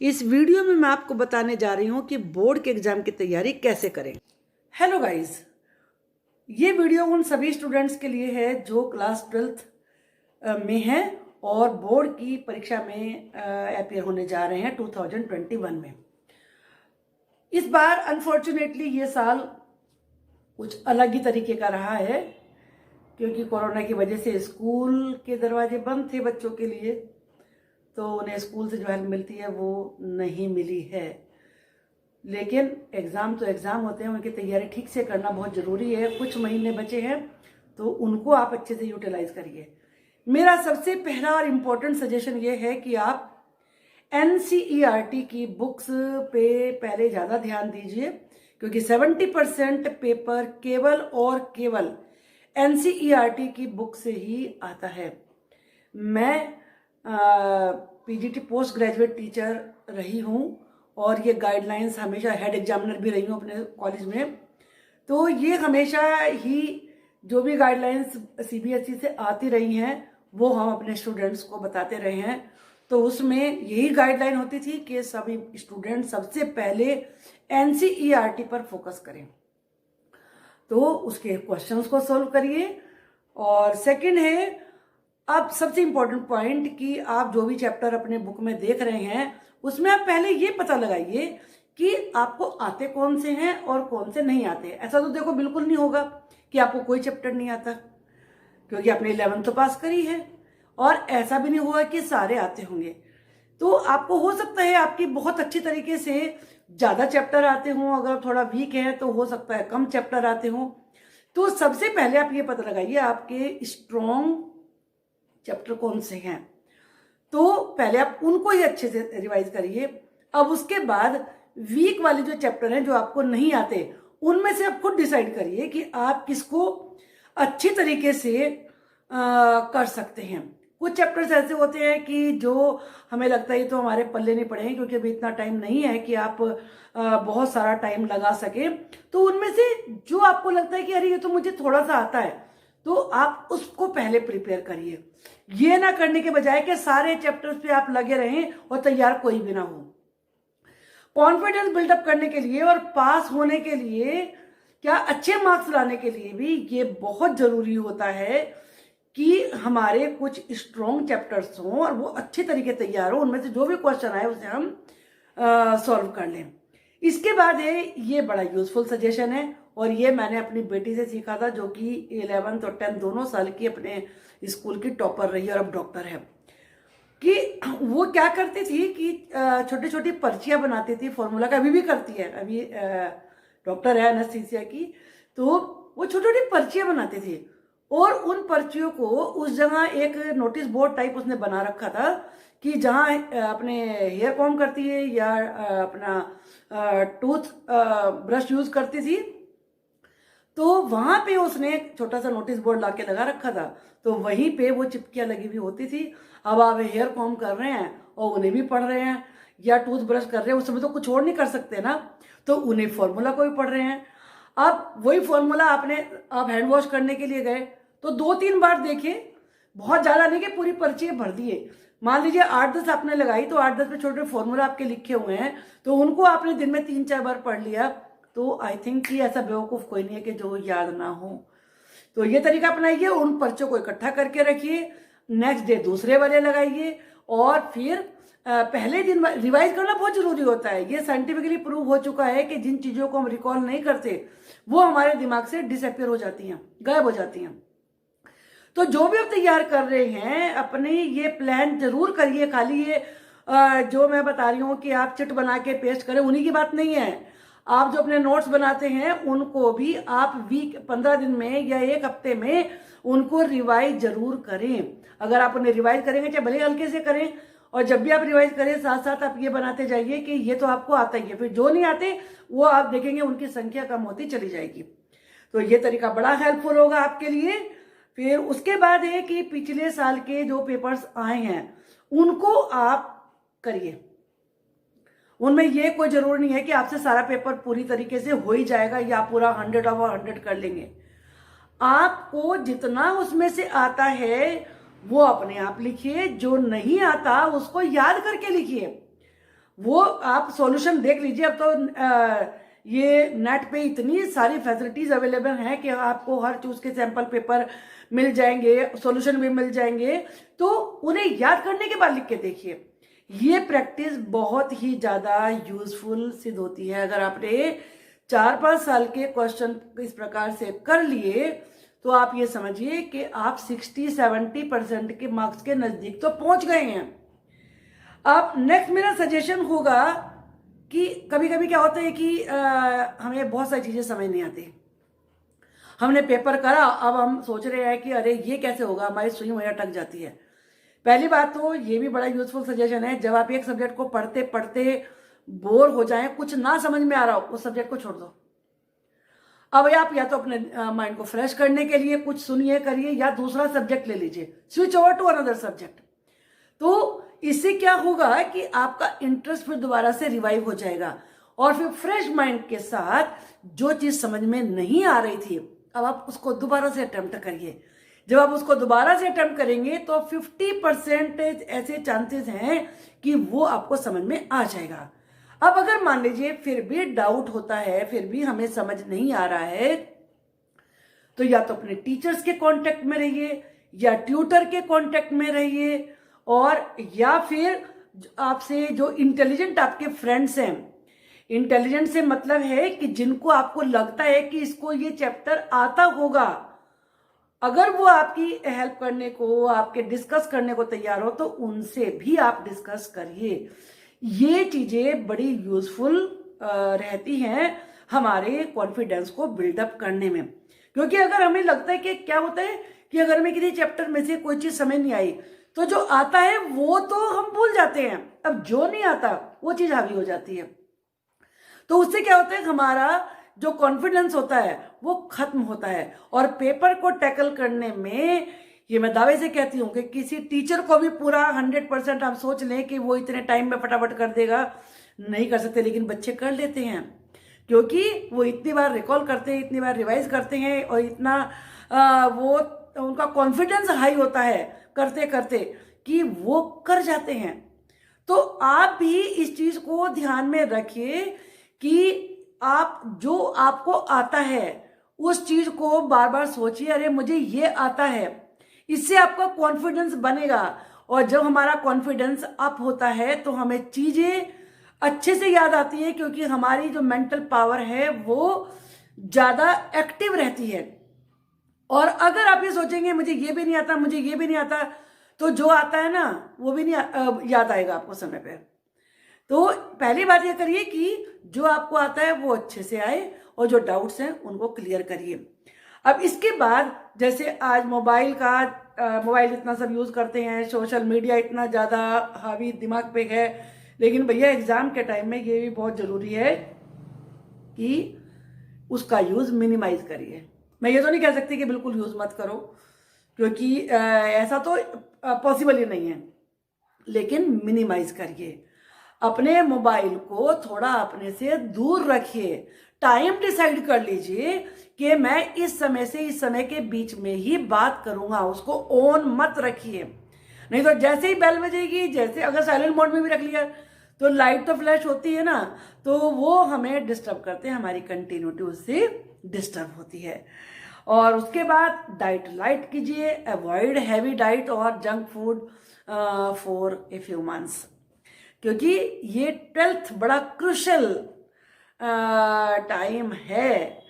इस वीडियो में मैं आपको बताने जा रही हूँ कि बोर्ड के एग्जाम की तैयारी कैसे करें। हेलो गाइस, ये वीडियो उन सभी स्टूडेंट्स के लिए है जो क्लास 12th में हैं और बोर्ड की परीक्षा में अपीयर होने जा रहे हैं 2021 में। इस बार अनफॉर्चुनेटली ये साल कुछ अलग ही तरीके का रहा है, क्योंकि कोरोना की वजह से स्कूल के दरवाजे बंद थे बच्चों के लिए, तो उन्हें स्कूल से जो हेल्प मिलती है वो नहीं मिली है। लेकिन एग्ज़ाम तो एग्ज़ाम होते हैं, उनकी तैयारी ठीक से करना बहुत ज़रूरी है। कुछ महीने बचे हैं तो उनको आप अच्छे से यूटिलाइज करिए। मेरा सबसे पहला और इम्पोर्टेंट सजेशन ये है कि आप NCERT की बुक्स पे पहले ज़्यादा ध्यान दीजिए, क्योंकि 70% पेपर केवल और केवल NCERT की बुक से ही आता है। मैं PGT पोस्ट ग्रेजुएट टीचर रही हूँ और ये गाइडलाइंस हमेशा हेड एग्जामिनर भी रही हूँ अपने कॉलेज में, तो ये हमेशा ही जो भी गाइडलाइंस CBSE से आती रही हैं वो हम अपने स्टूडेंट्स को बताते रहे हैं। तो उसमें यही गाइडलाइन होती थी कि सभी स्टूडेंट सबसे पहले NCERT पर फोकस करें, तो उसके क्वेश्चंस को सॉल्व करिए। और सेकंड है, अब सबसे इम्पोर्टेंट पॉइंट कि आप जो भी चैप्टर अपने बुक में देख रहे हैं उसमें आप पहले ये पता लगाइए कि आपको आते कौन से हैं और कौन से नहीं आते। ऐसा तो देखो बिल्कुल नहीं होगा कि आपको कोई चैप्टर नहीं आता, क्योंकि आपने 11th तो पास करी है, और ऐसा भी नहीं होगा कि सारे आते होंगे। तो आपको हो सकता है आपकी बहुत अच्छी तरीके से ज़्यादा चैप्टर आते हों, अगर थोड़ा वीक है तो हो सकता है कम चैप्टर आते हों। तो सबसे पहले आप ये पता लगाइए आपके स्ट्रॉन्ग चैप्टर कौन से हैं, तो पहले आप उनको ही अच्छे से रिवाइज करिए। अब उसके बाद वीक वाले जो चैप्टर हैं जो आपको नहीं आते, उनमें से आप खुद डिसाइड करिए कि आप किसको अच्छी तरीके से कर सकते हैं। कुछ चैप्टर्स ऐसे होते हैं कि जो हमें लगता है तो हमारे पल्ले नहीं पड़े हैं, क्योंकि अभी इतना टाइम नहीं है कि आप बहुत सारा टाइम लगा सके। तो उनमें से जो आपको लगता है कि अरे ये तो मुझे थोड़ा सा आता है, तो आप उसको पहले प्रिपेयर करिए। ये ना करने के बजाय कि सारे चैप्टर्स पे आप लगे रहें और तैयार कोई भी ना हो। कॉन्फिडेंस बिल्डअप करने के लिए और पास होने के लिए, क्या अच्छे मार्क्स लाने के लिए भी ये बहुत जरूरी होता है कि हमारे कुछ स्ट्रॉन्ग चैप्टर्स हों और वो अच्छे तरीके तैयार हो, उनमें से जो भी क्वेश्चन आए उसे हम सॉल्व कर लें। इसके बाद है, ये बड़ा यूजफुल सजेशन है और ये मैंने अपनी बेटी से सीखा था, जो कि 11th और 10th दोनों साल की अपने स्कूल की टॉपर रही और अब डॉक्टर है। कि वो क्या करती थी कि छोटी छोटी पर्चियां बनाती थी फॉर्मूला का, अभी भी करती है, अभी डॉक्टर है एनेस्थीसिया की, तो वो छोटी छोटी पर्चियां बनाती थी और उन पर्चियों को उस जगह एक नोटिस बोर्ड टाइप उसने बना रखा था कि जहाँ अपने हेयर कॉम्ब करती है या अपना टूथ ब्रश यूज करती थी, तो वहां पे उसने एक छोटा सा नोटिस बोर्ड लाके लगा रखा था। तो वहीं पे वो चिपकियां लगी हुई होती थी। अब आप हेयर कॉम्ब कर रहे हैं और उन्हें भी पढ़ रहे हैं, या टूथ ब्रश कर रहे हैं, उस समय तो कुछ और नहीं कर सकते ना, तो उन्हें फॉर्मूला को भी पढ़ रहे हैं। अब वही फॉर्मूला आप हैंड वॉश करने के लिए गए तो 2-3 बार देखिए, बहुत ज्यादा नहीं कि पूरी पर्ची भर दिए। मान लीजिए 8-10 आपने लगाई, तो 8-10 पे छोटे फॉर्मूला आपके लिखे हुए हैं, तो उनको आपने दिन में 3-4 बार पढ़ लिया, तो आई थिंक कि ऐसा बेवकूफ कोई नहीं है कि जो याद ना हो। तो ये तरीका अपनाइए, उन पर्चों को इकट्ठा करके रखिए, नेक्स्ट डे दूसरे वाले लगाइए, और फिर पहले दिन रिवाइज करना बहुत जरूरी होता है। ये साइंटिफिकली प्रूव हो चुका है कि जिन चीजों को हम रिकॉल नहीं करते वो हमारे दिमाग से डिसअपियर हो जाती हैं, गायब हो जाती हैं। तो जो भी आप तैयार कर रहे हैं अपने, ये प्लान जरूर करिए। खाली ये जो मैं बता रही हूँ कि आप चिट बना के पेस्ट करें, उन्हीं की बात नहीं है। आप जो अपने नोट्स बनाते हैं उनको भी आप वीक 15 दिन में या 1 हफ्ते में उनको रिवाइज जरूर करें। अगर आप उन्हें रिवाइज करेंगे, चाहे भले हल्के से करें, और जब भी आप रिवाइज करें साथ साथ आप ये बनाते जाइए कि ये तो आपको आता ही है, फिर जो नहीं आते वो आप देखेंगे उनकी संख्या कम होती चली जाएगी। तो ये तरीका बड़ा हेल्पफुल होगा आपके लिए। फिर उसके बाद है कि पिछले साल के जो पेपर्स आए हैं उनको आप करिए। उनमें ये कोई जरूरी नहीं है कि आपसे सारा पेपर पूरी तरीके से हो ही जाएगा या पूरा 100/100 कर लेंगे। आपको जितना उसमें से आता है वो अपने आप लिखिए, जो नहीं आता उसको याद करके लिखिए। वो आप सॉल्यूशन देख लीजिए। अब तो ये नेट पे इतनी सारी फैसिलिटीज अवेलेबल हैं कि आपको हर चीज के सैंपल पेपर मिल जाएंगे, सॉल्यूशन भी मिल जाएंगे, तो उन्हें याद करने के बाद लिख के देखिए। ये प्रैक्टिस बहुत ही ज्यादा यूजफुल सिद्ध होती है। अगर आपने 4-5 साल के क्वेश्चन इस प्रकार से कर लिए तो आप ये समझिए कि आप 60-70% के मार्क्स के नजदीक तो पहुंच गए हैं। अब नेक्स्ट मेरा सजेशन होगा कि कभी कभी क्या होता है कि हमें बहुत सारी चीजें समझ नहीं आती। हमने पेपर करा, अब हम सोच रहे हैं कि अरे ये कैसे होगा, हमारी सुई वहीं अटक जाती है। पहली बात तो ये भी बड़ा यूजफुल सजेशन है, जब आप एक सब्जेक्ट को पढ़ते पढ़ते बोर हो जाएं, कुछ ना समझ में आ रहा हो, उस सब्जेक्ट को छोड़ दो। अब आप या तो अपने माइंड को फ्रेश करने के लिए कुछ सुनिए करिए, या दूसरा सब्जेक्ट ले लीजिए, switch over to another subject. तो इससे क्या होगा कि आपका इंटरेस्ट फिर दोबारा से रिवाइव हो जाएगा, और फिर फ्रेश माइंड के साथ जो चीज समझ में नहीं आ रही थी, अब आप उसको दोबारा से अटेम्प्ट करिए। जब आप उसको दोबारा से अटेम्प्ट करेंगे तो 50% ऐसे चांसेस हैं कि वो आपको समझ में आ जाएगा। अब अगर मान लीजिए फिर भी डाउट होता है, फिर भी हमें समझ नहीं आ रहा है, तो या तो अपने टीचर्स के कांटेक्ट में रहिए, या ट्यूटर के कांटेक्ट में रहिए, और या फिर आपसे जो इंटेलिजेंट आपके फ्रेंड्स हैं, इंटेलिजेंट से मतलब है कि जिनको आपको लगता है कि इसको ये चैप्टर आता होगा, अगर वो आपकी हेल्प करने को, आपके डिस्कस करने को तैयार हो, तो उनसे भी आप डिस्कस करिए। ये चीजें बड़ी यूजफुल रहती हैं हमारे कॉन्फिडेंस को बिल्डअप करने में। क्योंकि अगर हमें लगता है कि क्या होता है कि अगर हमें किसी चैप्टर में से कोई चीज समझ नहीं आई, तो जो आता है वो तो हम भूल जाते हैं, अब जो नहीं आता वो चीज हावी हो जाती है। तो उससे क्या होता है, हमारा जो कॉन्फिडेंस होता है वो खत्म होता है। और पेपर को टैकल करने में, ये मैं दावे से कहती हूँ कि किसी टीचर को भी पूरा 100% हम सोच लें कि वो इतने टाइम में फटाफट कर देगा, नहीं कर सकते। लेकिन बच्चे कर लेते हैं, क्योंकि वो इतनी बार रिकॉल करते हैं, इतनी बार रिवाइज करते हैं, और इतना वो उनका कॉन्फिडेंस हाई होता है करते करते कि वो कर जाते हैं। तो आप भी इस चीज को ध्यान में रखिए कि आप जो आपको आता है उस चीज को बार बार सोचिए, अरे मुझे ये आता है। इससे आपका कॉन्फिडेंस बनेगा, और जब हमारा कॉन्फिडेंस अप होता है तो हमें चीजें अच्छे से याद आती है, क्योंकि हमारी जो मेंटल पावर है वो ज्यादा एक्टिव रहती है। और अगर आप ये सोचेंगे मुझे ये भी नहीं आता, मुझे ये भी नहीं आता, तो जो आता है ना वो भी नहीं याद आएगा आपको समय पे। तो पहली बात ये करिए कि जो आपको आता है वो अच्छे से आए, और जो डाउट्स हैं उनको क्लियर करिए। अब इसके बाद जैसे आज मोबाइल इतना सब यूज करते हैं, सोशल मीडिया इतना ज्यादा हावी दिमाग पे है, लेकिन भैया एग्जाम के टाइम में ये भी बहुत जरूरी है कि उसका यूज मिनिमाइज करिए। मैं ये तो नहीं कह सकती कि बिल्कुल यूज मत करो, क्योंकि ऐसा तो पॉसिबल ही नहीं है, लेकिन मिनिमाइज करिए। अपने मोबाइल को थोड़ा अपने से दूर रखिए, टाइम डिसाइड कर लीजिए कि मैं इस समय से इस समय के बीच में ही बात करूंगा, उसको ऑन मत रखिए। नहीं तो जैसे ही बेल बजेगी, जैसे अगर साइलेंट मोड में भी रख लिया तो लाइट तो फ्लैश होती है ना, तो वो हमें डिस्टर्ब करते हैं, हमारी कंटिन्यूटी उससे डिस्टर्ब होती है। और उसके बाद डाइट लाइट कीजिए, अवॉइड हैवी डाइट और junk food for a few months, क्योंकि ये 12th बड़ा क्रूशल टाइम है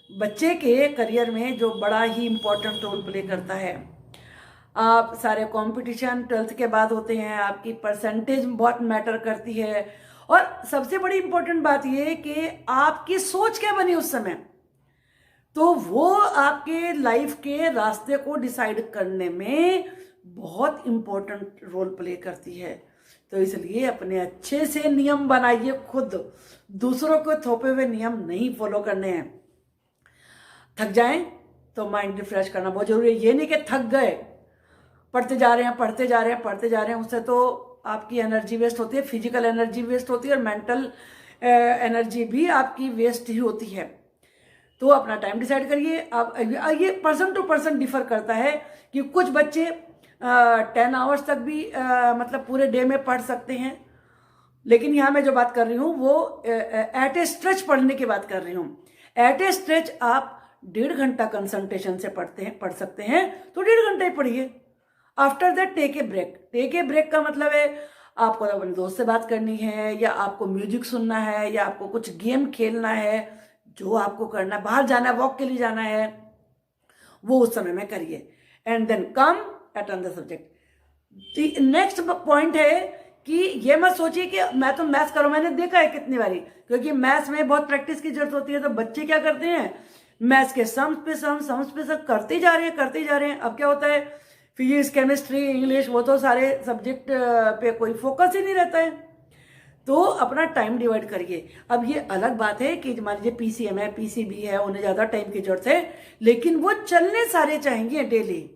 बच्चे के करियर में, जो बड़ा ही इंपॉर्टेंट रोल प्ले करता है। आप सारे कंपटीशन 12th के बाद होते हैं, आपकी परसेंटेज बहुत मैटर करती है, और सबसे बड़ी इंपॉर्टेंट बात यह है कि आपकी सोच क्या बनी उस समय, तो वो आपके लाइफ के रास्ते को डिसाइड करने में बहुत इंपॉर्टेंट रोल प्ले करती है। तो इसलिए अपने अच्छे से नियम बनाइए, खुद दूसरों को थोपे हुए नियम नहीं फॉलो करने हैं। थक जाएं तो माइंड रिफ्रेश करना बहुत जरूरी है। ये नहीं कि थक गए, पढ़ते जा रहे हैं, उससे तो आपकी एनर्जी वेस्ट होती है, फिजिकल एनर्जी वेस्ट होती है, और मेंटल एनर्जी भी आपकी वेस्ट ही होती है। तो अपना टाइम डिसाइड करिए। अब ये पर्सन टू पर्सन डिफर करता है कि कुछ बच्चे 10 आवर्स तक भी मतलब पूरे डे में पढ़ सकते हैं, लेकिन यहाँ मैं जो बात कर रही हूँ वो एट ए स्ट्रेच पढ़ने की बात कर रही हूँ। एट ए स्ट्रेच आप 1.5 घंटा कंसंट्रेशन से पढ़ सकते हैं तो 1.5 घंटा ही पढ़िए। After that take a break. Take a break का मतलब है आपको अपने दोस्त से बात करनी है, या आपको म्यूजिक सुनना है, या आपको कुछ गेम खेलना है, जो आपको करना है, बाहर जाना है, वॉक के लिए जाना है, वो उस समय में करिए। And then come at another subject. Next point है कि ये मत सोचिए कि मैं तो मैथ्स करूँ, मैंने देखा है कितनी बारी, क्योंकि मैथ्स में बहुत प्रैक्टिस की जरूरत होती है। तो बच्चे क्या करते हैं, मैथ्स के सम्स पे सम करते जा रहे हैं। अब क्या होता है, फिजिक्स, केमिस्ट्री, इंग्लिश, वो तो सारे सब्जेक्ट पे कोई फोकस ही नहीं रहता है। तो अपना टाइम डिवाइड करिए। अब ये अलग बात है कि मान लीजिए पीसीएम है, पीसीबी है, उन्हें ज्यादा टाइम की जरूरत है, लेकिन वो चलने सारे चाहेंगे डेली।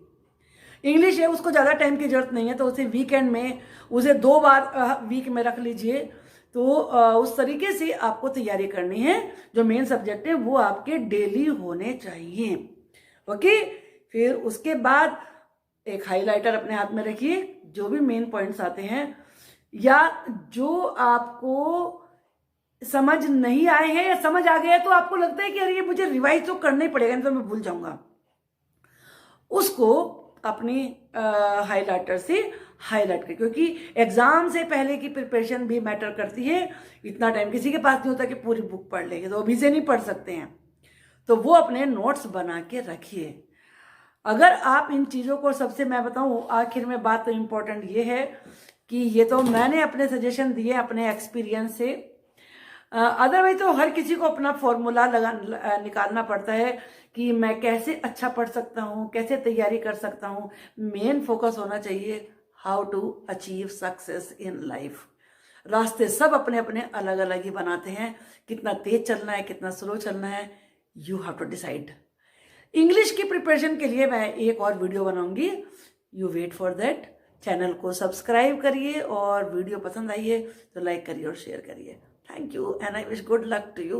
इंग्लिश है, उसको ज्यादा टाइम की जरूरत नहीं है, तो उसे वीकेंड में उसे 2 बार वीक में रख लीजिए। तो उस तरीके से आपको तैयारी करनी है। जो मेन सब्जेक्ट है वो आपके डेली होने चाहिए। ओके, फिर उसके बाद एक हाइलाइटर अपने हाथ में रखिए। जो भी मेन पॉइंट्स आते हैं या जो आपको समझ नहीं आए हैं या समझ आ गया, तो आपको लगता है कि अरे ये मुझे रिवाइज तो करना ही पड़ेगा, नहीं तो मैं भूल जाऊंगा, उसको अपनी हाइलाइटर से हाईलाइट करें। क्योंकि एग्जाम से पहले की प्रिपरेशन भी मैटर करती है। इतना टाइम किसी के पास नहीं होता कि पूरी बुक पढ़ लेंगे, तो अभी से नहीं पढ़ सकते हैं, तो वो अपने नोट्स बना के रखिए। अगर आप इन चीज़ों को, सबसे मैं बताऊं आखिर में बात, तो इम्पोर्टेंट ये है कि ये तो मैंने अपने सजेशन दिए अपने एक्सपीरियंस से। अदरवाइज तो हर किसी को अपना फॉर्मूला निकालना पड़ता है कि मैं कैसे अच्छा पढ़ सकता हूँ, कैसे तैयारी कर सकता हूँ। मेन फोकस होना चाहिए how to achieve success in life. रास्ते सब अपने अपने अलग अलग ही बनाते हैं, कितना तेज चलना है, कितना स्लो चलना है, you have to decide. English की प्रिपरेशन के लिए मैं एक और वीडियो बनाऊंगी, you wait for that. Channel को सब्सक्राइब करिए और वीडियो पसंद आई है तो लाइक करिए और शेयर करिए। Thank you and I wish good luck to you.